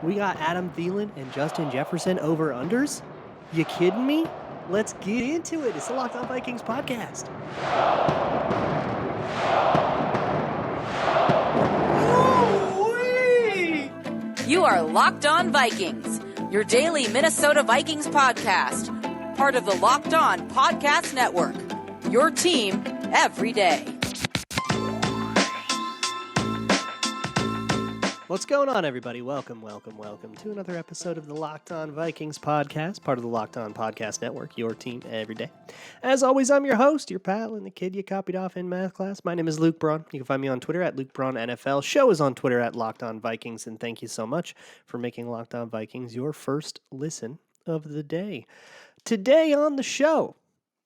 We got Adam Thielen and Justin Jefferson over unders? You kidding me? Let's get into it. It's the Locked On Vikings podcast. Ooh-wee! You are Locked On Vikings, your daily Minnesota Vikings podcast, part of the Locked On Podcast Network, your team every day. What's going on, everybody? Welcome to another episode of the Locked On Vikings podcast, part of the Locked On Podcast Network, your team every day. As always, I'm your host, your pal, and the kid you copied off in math class. My name is Luke Braun. You can find me on Twitter at Luke Braun NFL. Show is on Twitter at Locked On Vikings, and thank you so much for making Locked On Vikings your first listen of the day. Today on the show,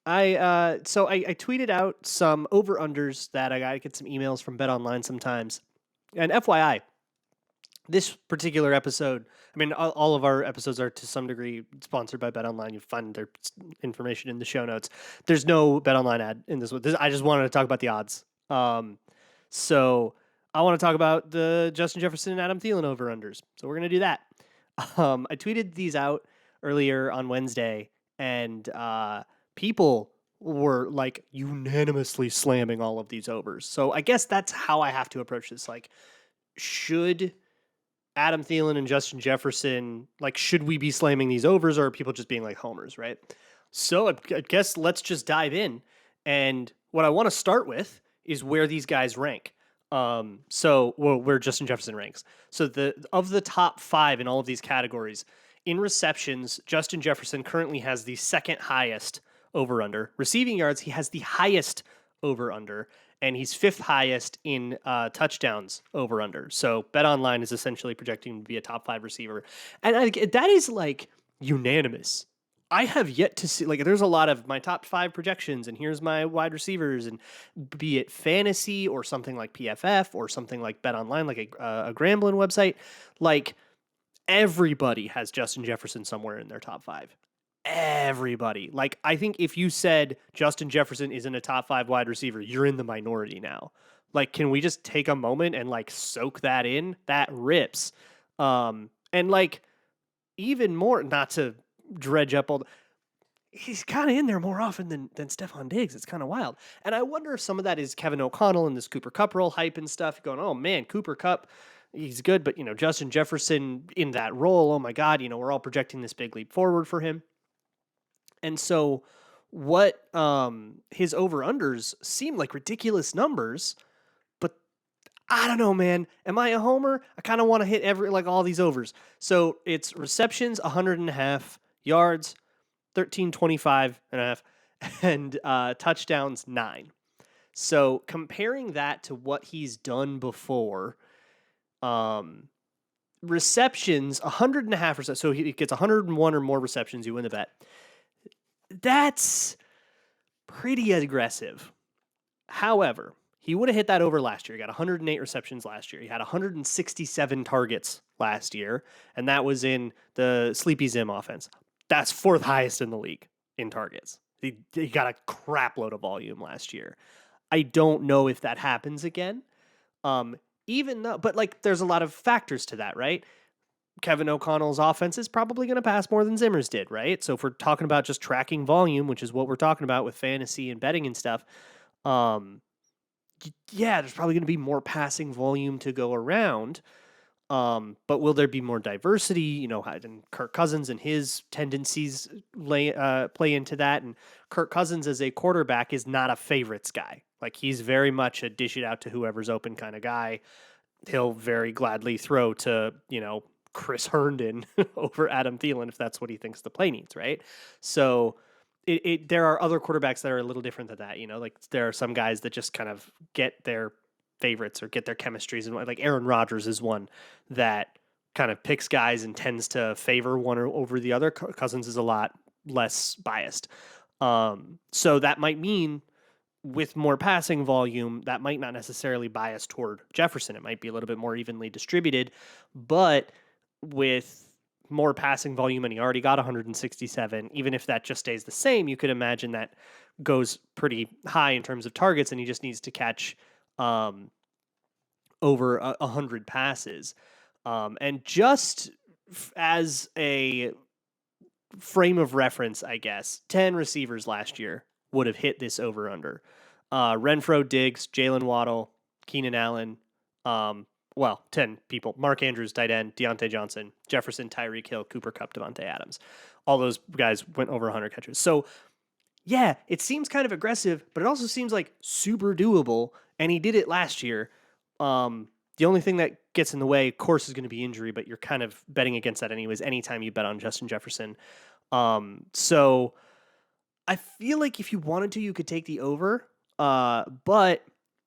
I tweeted out some over-unders that I get some emails from BetOnline sometimes. And FYI, this particular episode, I mean, all of our episodes are to some degree sponsored by BetOnline. You find their information in the show notes. There's no BetOnline ad in this one. I just wanted to talk about the odds. So I want to talk about the Justin Jefferson and Adam Thielen over-unders. So we're going to do that. I tweeted these out earlier on Wednesday, and people were like unanimously slamming all of these overs. So I guess that's how I have to approach this. Like, should Adam Thielen and Justin Jefferson, like, should we be slamming these overs, or are people just being like homers, right? So I guess let's just dive in. And what I want to start with is where these guys rank. Where Justin Jefferson ranks. So of the top five in all of these categories, in receptions, Justin Jefferson currently has the second highest over-under. Receiving yards, he has the highest over-under. And he's fifth highest in touchdowns over under. So BetOnline is essentially projecting him to be a top five receiver. And that is like unanimous. I have yet to see, like, there's a lot of my top five projections, and here's my wide receivers, and be it fantasy or something like PFF or something like BetOnline, like a Grambling website, like, everybody has Justin Jefferson somewhere in their top five. Everybody. Like, I think if you said Justin Jefferson isn't a top five wide receiver, you're in the minority now. Like, can we just take a moment and like soak that in? That rips. And like, even more, not to dredge up all the, he's kind of in there more often than Stephon Diggs. It's kind of wild. And I wonder if some of that is Kevin O'Connell and this Cooper Kupp role hype and stuff going, oh man, Cooper Kupp, he's good, but Justin Jefferson in that role, oh my God, we're all projecting this big leap forward for him. And so what his over-unders seem like ridiculous numbers, but I don't know, man. Am I a homer? I kind of want to hit all these overs. So it's receptions, 100.5, yards, 1325.5, and touchdowns, 9. So comparing that to what he's done before, receptions, 100.5 or so. So he gets 101 or more receptions, you win the bet. That's pretty aggressive. However, he would have hit that over last year. He got 108 receptions last year. He had 167 targets last year, and that was in the Sleepy Zim offense. That's fourth highest in the league in targets. He got a crap load of volume last year. I don't know if that happens again. But like, there's a lot of factors to that, right? Kevin O'Connell's offense is probably going to pass more than Zimmer's did, right? So if we're talking about just tracking volume, which is what we're talking about with fantasy and betting and stuff, there's probably going to be more passing volume to go around. But will there be more diversity? And Kirk Cousins and his tendencies play into that. And Kirk Cousins as a quarterback is not a favorites guy. Like, he's very much a dish it out to whoever's open kind of guy. He'll very gladly throw to, Chris Herndon over Adam Thielen if that's what he thinks the play needs, right? So there are other quarterbacks that are a little different than that, like there are some guys that just kind of get their favorites or get their chemistries, and like Aaron Rodgers is one that kind of picks guys and tends to favor one over the other. Cousins is a lot less biased. So that might mean with more passing volume, that might not necessarily bias toward Jefferson. It might be a little bit more evenly distributed, but with more passing volume, and he already got 167, even if that just stays the same, you could imagine that goes pretty high in terms of targets, and he just needs to catch over 100 passes. And just as a frame of reference, I guess, 10 receivers last year would have hit this over-under. Renfro, Diggs, Jalen Waddle, Keenan Allen, 10 people. Mark Andrews, tight end, Deontay Johnson, Jefferson, Tyreek Hill, Cooper Kupp, Devontae Adams. All those guys went over 100 catches. So, yeah, it seems kind of aggressive, but it also seems like super doable, and he did it last year. The only thing that gets in the way, of course, is going to be injury, but you're kind of betting against that anyways anytime you bet on Justin Jefferson. So I feel like if you wanted to, you could take the over. But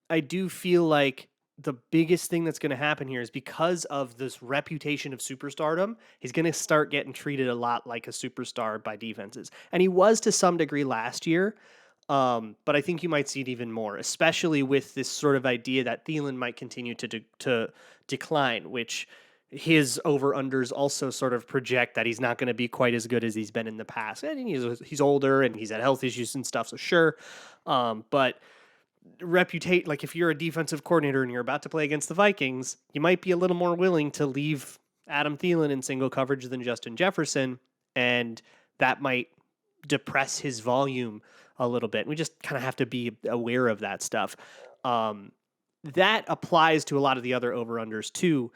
I do feel like the biggest thing that's going to happen here is because of this reputation of superstardom, he's going to start getting treated a lot like a superstar by defenses. And he was to some degree last year. But I think you might see it even more, especially with this sort of idea that Thielen might continue to decline, which his over-unders also sort of project that he's not going to be quite as good as he's been in the past. And he's older and he's had health issues and stuff, so sure. But reputate, like if you're a defensive coordinator and you're about to play against the Vikings, you might be a little more willing to leave Adam Thielen in single coverage than Justin Jefferson, and that might depress his volume a little bit. We just kind of have to be aware of that stuff. That applies to a lot of the other over-unders too,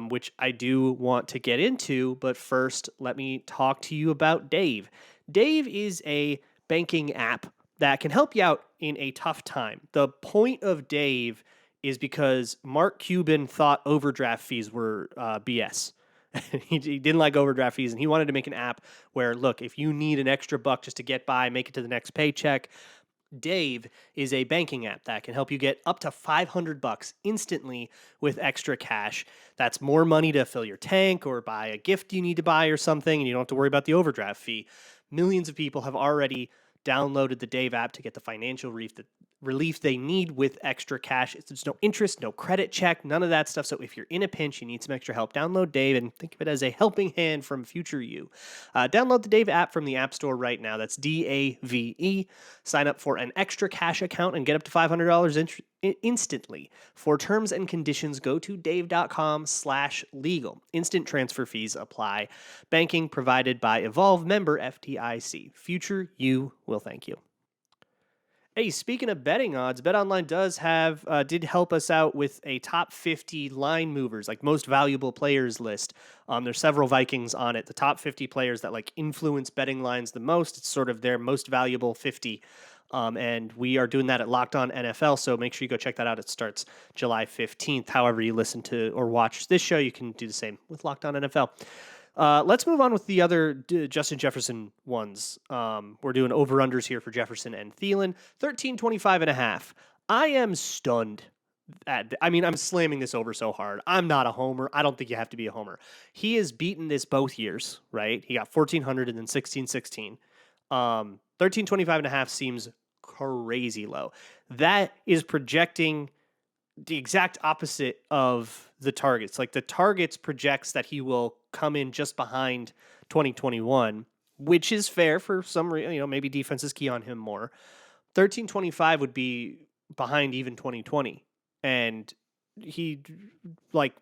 which I do want to get into. But first, let me talk to you about Dave. Dave is a banking app that can help you out in a tough time. The point of Dave is because Mark Cuban thought overdraft fees were BS. He didn't like overdraft fees, and he wanted to make an app where, look, if you need an extra buck just to get by, make it to the next paycheck, Dave is a banking app that can help you get up to $500 instantly with extra cash. That's more money to fill your tank or buy a gift you need to buy or something, and you don't have to worry about the overdraft fee. Millions of people have already downloaded the Dave app to get the financial relief they need with extra cash. There's no interest, no credit check, none of that stuff. So if you're in a pinch, you need some extra help, download Dave and think of it as a helping hand from future you. Download the Dave app from the App Store right now. That's DAVE. Sign up for an extra cash account and get up to $500 instantly. For terms and conditions, go to dave.com/legal. Instant transfer fees apply. Banking provided by Evolve, member FDIC. Future you will thank you. Hey, speaking of betting odds, BetOnline did help us out with a top 50 line movers, like most valuable players list. There's several Vikings on it. The top 50 players that like influence betting lines the most. It's sort of their most valuable 50. And we are doing that at Locked On NFL, so make sure you go check that out. It starts July 15th. However you listen to or watch this show, you can do the same with Locked On NFL. Let's move on with the other Justin Jefferson ones. We're doing over-unders here for Jefferson and Thielen. 13.25.5. I am stunned. I'm slamming this over so hard. I'm not a homer. I don't think you have to be a homer. He has beaten this both years, right? He got 1,400 and then 16.16. 13.25.5 seems crazy low. That is projecting the exact opposite of the targets. Like the targets projects that he will come in just behind 2021, which is fair for some reason. Maybe defense is key on him more. 13.25 would be behind even 2020, and he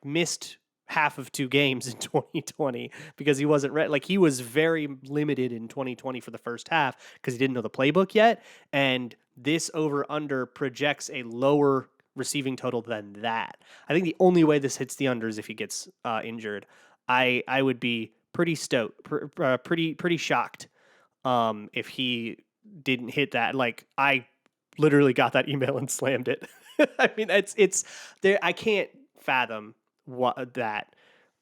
missed half of 2 games in 2020 because he wasn't ready. Like he was very limited in 2020 for the first half because he didn't know the playbook yet. And this over under projects a lower receiving total than that. I think the only way this hits the under is if he gets injured. I would be pretty stoked, pretty shocked if he didn't hit that. Like I literally got that email and slammed it. I mean, it's there. I can't fathom that,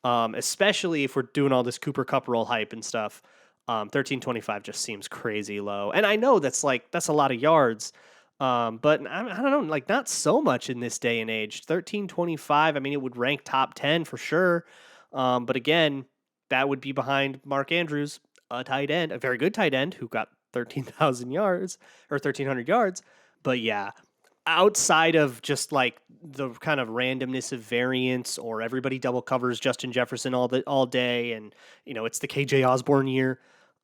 especially if we're doing all this Cooper Kupp roll hype and stuff. 13.25 just seems crazy low, and I know that's a lot of yards. But I don't know, like not so much in this day and age. 13.25. I mean, it would rank top 10 for sure. But again, that would be behind Mark Andrews, a tight end, a very good tight end who got 13,000 yards or 1,300 yards. But yeah, outside of just like the kind of randomness of variance or everybody double covers Justin Jefferson all day, and it's the KJ Osborne year.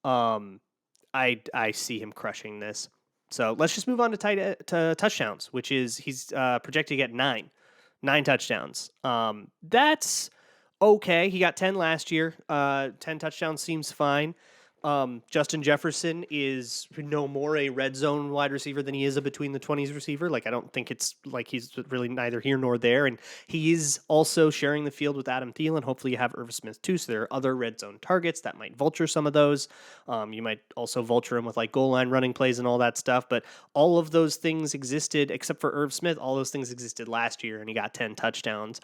I see him crushing this. So let's just move on to touchdowns, which is he's projected to get 9 touchdowns. That's okay. He got 10 last year. 10 touchdowns seems fine. Justin Jefferson is no more a red zone wide receiver than he is a between the 20s receiver. Like, I don't think it's like he's really neither here nor there. And he is also sharing the field with Adam Thielen. Hopefully, you have Irv Smith too. So there are other red zone targets that might vulture some of those. You might also vulture him with like goal line running plays and all that stuff. But all of those things existed, except for Irv Smith, all those things existed last year, and he got 10 touchdowns.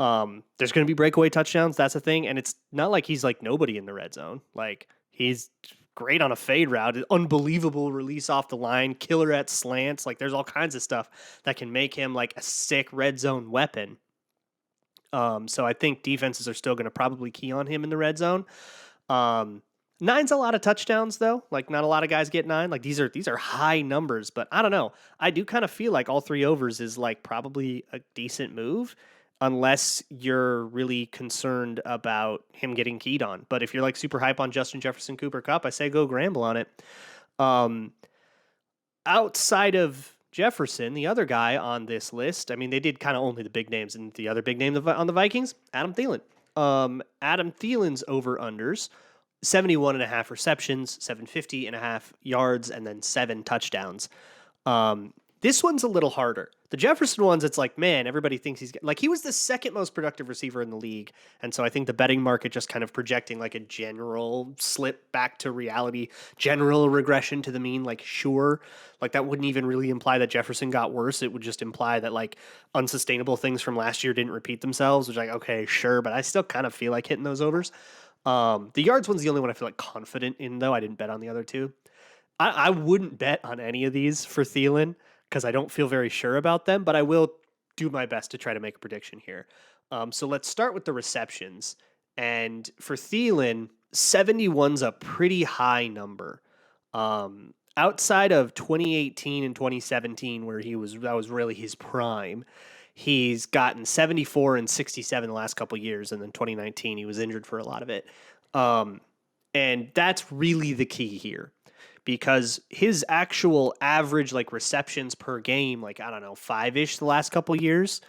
There's going to be breakaway touchdowns. That's a thing. And it's not like he's like nobody in the red zone. Like, he's great on a fade route, unbelievable release off the line, killer at slants. Like, there's all kinds of stuff that can make him like a sick red zone weapon. So I think defenses are still going to probably key on him in the red zone. Nine's a lot of touchdowns though. Like, not a lot of guys get 9. Like, these are high numbers, but I don't know. I do kind of feel like all 3 overs is like probably a decent move, unless you're really concerned about him getting keyed on. But if you're like super hype on Justin Jefferson, Cooper Kupp, I say go gamble on it. Outside of Jefferson, the other guy on this list, I mean, they did kind of only the big names, and the other big name on the Vikings, Adam Thielen. Adam Thielen's over-unders, 71 and a half receptions, 750 and a half yards, and then 7 touchdowns. This one's a little harder. The Jefferson ones, it's like, man, everybody thinks he was the second most productive receiver in the league. And so I think the betting market just kind of projecting like a general slip back to reality, general regression to the mean, like, sure, like that wouldn't even really imply that Jefferson got worse. It would just imply that like unsustainable things from last year didn't repeat themselves, which, like, okay, sure, but I still kind of feel like hitting those overs. The yards one's the only one I feel like confident in, though. I didn't bet on the other two. I wouldn't bet on any of these for Thielen because I don't feel very sure about them, but I will do my best to try to make a prediction here. So let's start with the receptions. And for Thielen, 71's a pretty high number. Outside of 2018 and 2017, where that was really his prime, he's gotten 74 and 67 the last couple years, and then 2019 he was injured for a lot of it. And that's really the key here, because his actual average like receptions per game, like, I don't know, 5-ish the last couple years,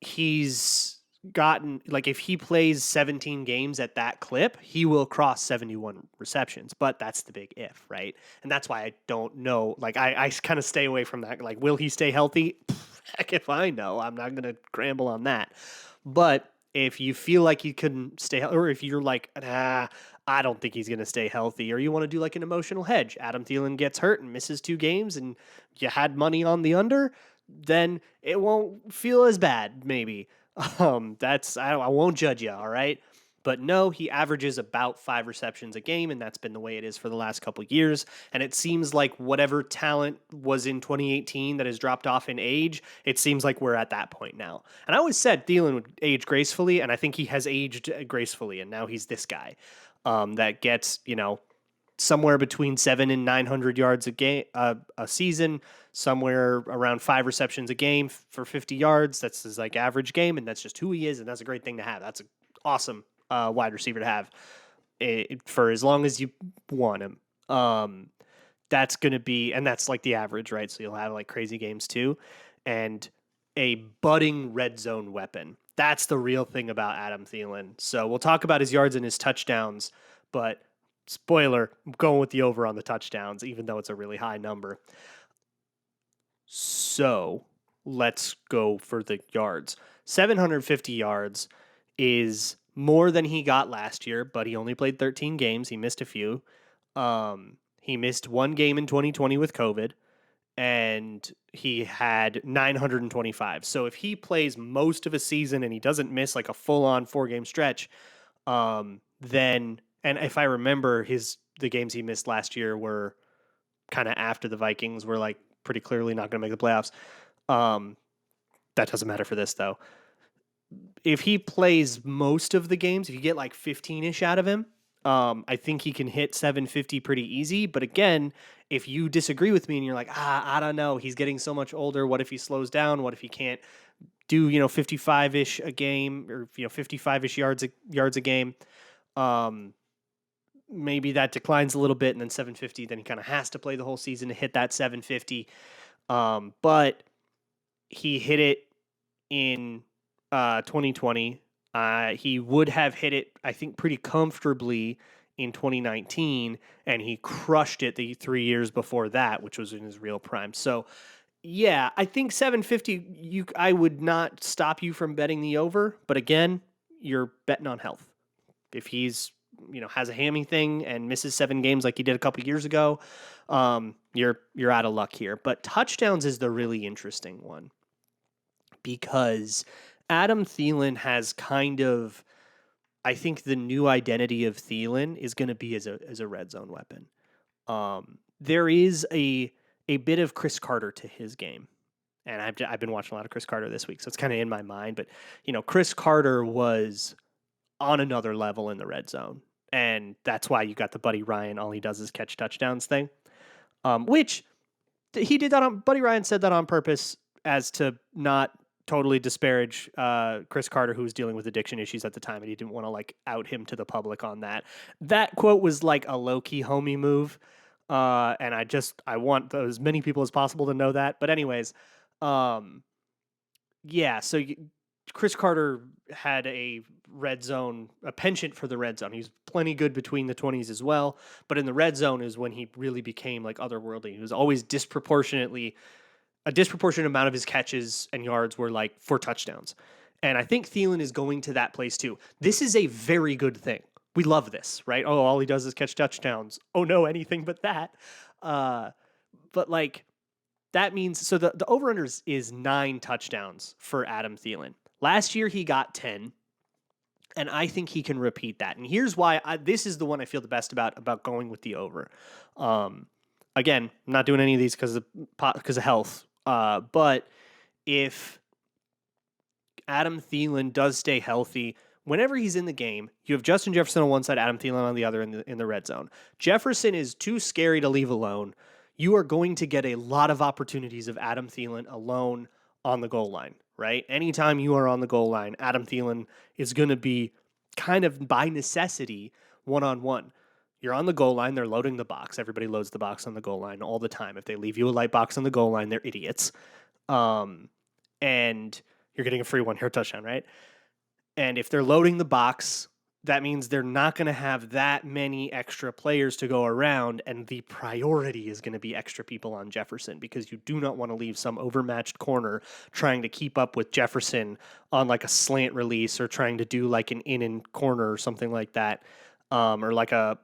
he's gotten, like, if he plays 17 games at that clip, he will cross 71 receptions. But that's the big if, right? And that's why I don't know. Like, I kind of stay away from that. Like, will he stay healthy? Heck if I know. I'm not going to scramble on that. But if you feel like he couldn't stay, or if you're like, I don't think he's going to stay healthy, or you want to do like an emotional hedge, Adam Thielen gets hurt and misses 2 games, and you had money on the under, then it won't feel as bad, maybe. I won't judge you, all right? But no, he averages about 5 receptions a game, and that's been the way it is for the last couple of years. And it seems like whatever talent was in 2018 that has dropped off in age, it seems like we're at that point now. And I always said Thielen would age gracefully, and I think he has aged gracefully, and now he's this guy that gets, somewhere between 700 and 900 yards a game, a season, somewhere around 5 receptions a game for 50 yards. That's his like average game, and that's just who he is, and that's a great thing to have. That's an awesome wide receiver to have for as long as you want him. That's going to be, and that's like the average, right? So you'll have like crazy games too, and a budding red zone weapon. That's the real thing about Adam Thielen. So we'll talk about his yards and his touchdowns, but spoiler, I'm going with the over on the touchdowns, even though it's a really high number. So let's go for the yards. 750 yards is more than he got last year, but he only played 13 games. He missed a few. He missed 1 game in 2020 with COVID, and he had 925. So if he plays most of a season and he doesn't miss like a full-on 4-game stretch, then, and if I remember, the games he missed last year were kind of after the Vikings were like pretty clearly not going to make the playoffs. That doesn't matter for this though. If he plays most of the games, if you get like 15-ish out of him, I think he can hit 750 pretty easy. But again, if you disagree with me and you're like, I don't know, he's getting so much older. What if he slows down? What if he can't do, 55-ish a game, or 55-ish yards a game? Maybe that declines a little bit, and then 750, then he kind of has to play the whole season to hit that 750. But he hit it in 2020 He would have hit it, I think, pretty comfortably in 2019, and he crushed it the 3 years before that, which was in his real prime. So, yeah, I think 750. I would not stop you from betting the over, but again, you're betting on health. If he's has a hammy thing and misses 7 games like he did a couple years ago, you're out of luck here. But touchdowns is the really interesting one because Adam Thielen has kind of, I think the new identity of Thielen is going to be as a red zone weapon. There is a bit of Chris Carter to his game. And I've been watching a lot of Chris Carter this week, so it's kind of in my mind. But, Chris Carter was on another level in the red zone. And that's why you got the Buddy Ryan, all he does is catch touchdowns thing, which he did that on, Buddy Ryan said that on purpose as to not totally disparage Chris Carter, who was dealing with addiction issues at the time, and he didn't want to like out him to the public on that. That quote was like a low-key homie move. And I want as many people as possible to know that. But anyways, yeah, so Chris Carter had a penchant for the red zone. He's plenty good between the 20s as well, but in the red zone is when he really became like otherworldly. He was always a disproportionate amount of his catches and yards were like for touchdowns. And I think Thielen is going to that place too. This is a very good thing. We love this, right? Oh, all he does is catch touchdowns. Oh no, anything but that. But like, that means, so the over-under is 9 touchdowns for Adam Thielen. Last year, he got 10, and I think he can repeat that. And here's why this is the one I feel the best about going with the over. Again, I'm not doing any of these because of health. But if Adam Thielen does stay healthy, whenever he's in the game, you have Justin Jefferson on one side, Adam Thielen on the other in the red zone. Jefferson is too scary to leave alone. You are going to get a lot of opportunities of Adam Thielen alone on the goal line, right? Anytime you are on the goal line, Adam Thielen is going to be kind of by necessity one-on-one. You're on the goal line, they're loading the box. Everybody loads the box on the goal line all the time. If they leave you a light box on the goal line, they're idiots. And you're getting a free 1-yard touchdown, right? And if they're loading the box, that means they're not going to have that many extra players to go around, and the priority is going to be extra people on Jefferson because you do not want to leave some overmatched corner trying to keep up with Jefferson on like a slant release or trying to do like an in and corner or something like that, or like a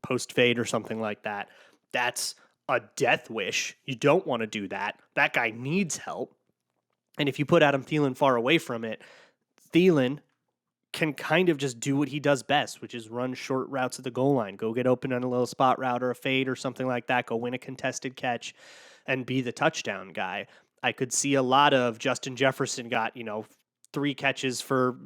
post fade or something like that. That's a death wish. You don't want to do that. That guy needs help. And if you put Adam Thielen far away from it, Thielen can kind of just do what he does best, which is run short routes at the goal line, go get open on a little spot route or a fade or something like that, go win a contested catch and be the touchdown guy. I could see a lot of Justin Jefferson got, 3 catches for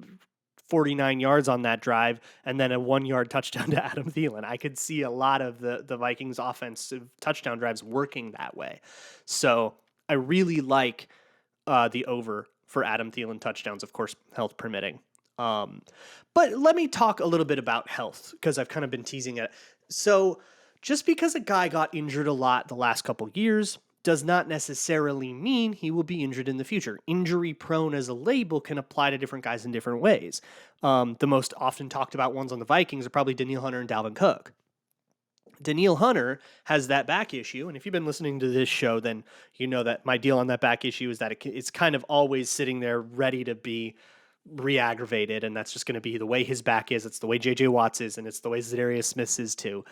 49 yards on that drive and then a 1-yard touchdown to Adam Thielen. I could see a lot of the Vikings offensive touchdown drives working that way. So I really like the over for Adam Thielen touchdowns, of course, health permitting. But let me talk a little bit about health because I've kind of been teasing it. So just because a guy got injured a lot the last couple years does not necessarily mean he will be injured in the future. Injury prone as a label can apply to different guys in different ways. The most often talked about ones on the Vikings are probably Danielle Hunter and Dalvin Cook. Danielle Hunter has that back issue, and if you've been listening to this show, then you know that my deal on that back issue is that it's kind of always sitting there ready to be re-aggravated, and that's just going to be the way his back is. It's the way J.J. Watts is, and it's the way Zadarius Smith is too.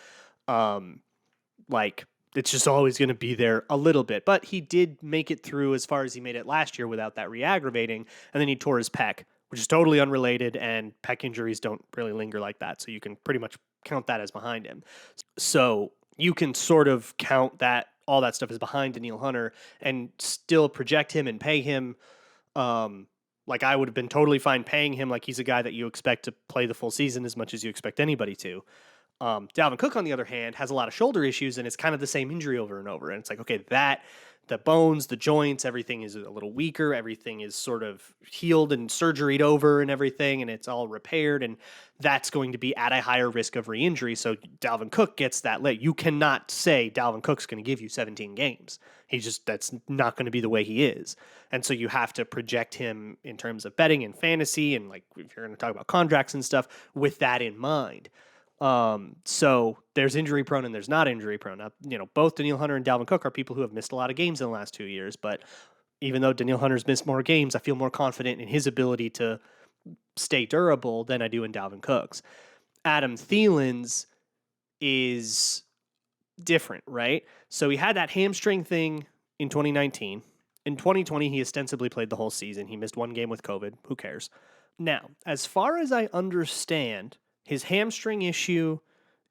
It's just always going to be there a little bit. But he did make it through as far as he made it last year without that re-aggravating, and then he tore his pec, which is totally unrelated, and pec injuries don't really linger like that, so you can pretty much count that as behind him. So you can sort of count that all that stuff is behind Danielle Hunter and still project him and pay him. Like I would have been totally fine paying him like he's a guy that you expect to play the full season as much as you expect anybody to. Dalvin Cook, on the other hand, has a lot of shoulder issues, and it's kind of the same injury over and over. And it's like, okay, the bones, the joints, everything is a little weaker. Everything is sort of healed and surgeryed over and everything, and it's all repaired. And that's going to be at a higher risk of re-injury. So Dalvin Cook gets that late. You cannot say Dalvin Cook's going to give you 17 games. That's not going to be the way he is. And so you have to project him in terms of betting and fantasy, and like if you're going to talk about contracts and stuff, with that in mind. So there's injury prone and there's not injury prone. Now, both Danielle Hunter and Dalvin Cook are people who have missed a lot of games in the last 2 years, but even though Danielle Hunter's missed more games, I feel more confident in his ability to stay durable than I do in Dalvin Cook's. Adam Thielen's is different, right? So he had that hamstring thing in 2019. In 2020, he ostensibly played the whole season. He missed one game with COVID. Who cares? Now, as far as I understand, his hamstring issue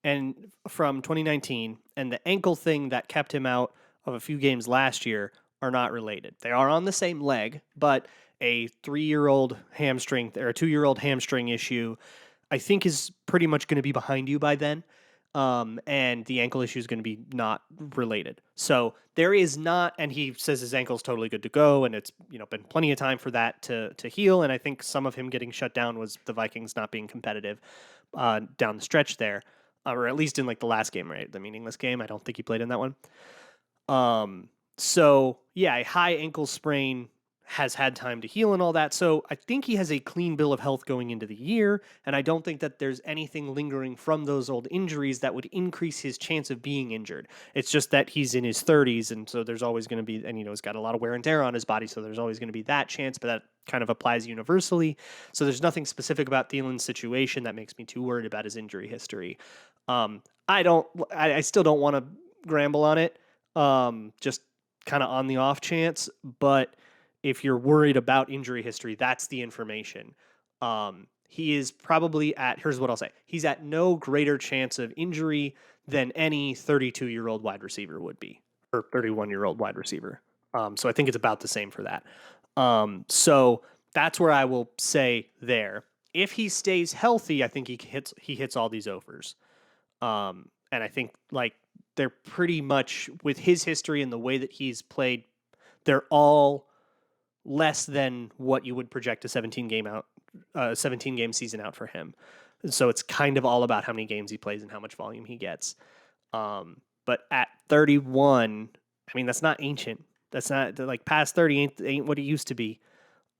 and from 2019 and the ankle thing that kept him out of a few games last year are not related. They are on the same leg, but a 3-year-old hamstring or a 2-year-old hamstring issue, I think, is pretty much going to be behind you by then. And the ankle issue is going to be not related. So there is not, and he says his ankle is totally good to go, and it's been plenty of time for that to heal. And I think some of him getting shut down was the Vikings not being competitive down the stretch there, or at least in like the last game, right? The meaningless game. I don't think he played in that one. So yeah, a high ankle sprain has had time to heal and all that. So I think he has a clean bill of health going into the year, and I don't think that there's anything lingering from those old injuries that would increase his chance of being injured. It's just that he's in his 30s, and so there's always going to be, and he's got a lot of wear and tear on his body, so there's always going to be that chance, but that kind of applies universally. So there's nothing specific about Thielen's situation that makes me too worried about his injury history. I still don't want to gamble on it, just kind of on the off chance, but if you're worried about injury history, that's the information. He is probably here's what I'll say. He's at no greater chance of injury than any 32-year-old wide receiver would be, or 31-year-old wide receiver. So I think it's about the same for that. So that's where I will say there. If he stays healthy, I think he hits all these overs. And I think like they're pretty much, with his history and the way that he's played, they're all less than what you would project a 17 game season out for him. So it's kind of all about how many games he plays and how much volume he gets. But at 31, I mean, that's not ancient. That's not like past 30 ain't what it used to be.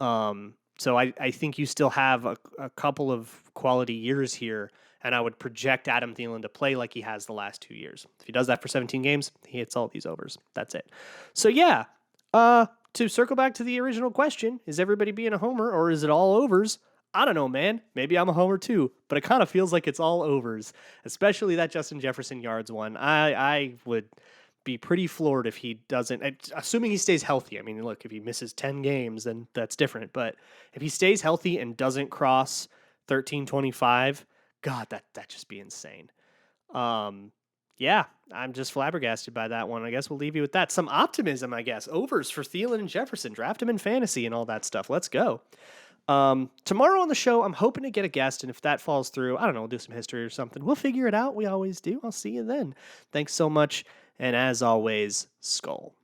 So I think you still have a couple of quality years here, and I would project Adam Thielen to play like he has the last 2 years. If he does that for 17 games, he hits all these overs. That's it. So yeah, to circle back to the original question, is everybody being a homer or is it all overs? I don't know, man. Maybe I'm a homer too, but it kind of feels like it's all overs, especially that Justin Jefferson yards one. I would be pretty floored if he doesn't, assuming he stays healthy. I mean, look, if he misses 10 games, then that's different. But if he stays healthy and doesn't cross 1325, God, that'd just be insane. Yeah, I'm just flabbergasted by that one. I guess we'll leave you with that. Some optimism, I guess. Overs for Thielen and Jefferson. Draft him in fantasy and all that stuff. Let's go. Tomorrow on the show, I'm hoping to get a guest, and if that falls through, I don't know, we'll do some history or something. We'll figure it out. We always do. I'll see you then. Thanks so much, and as always, Skull.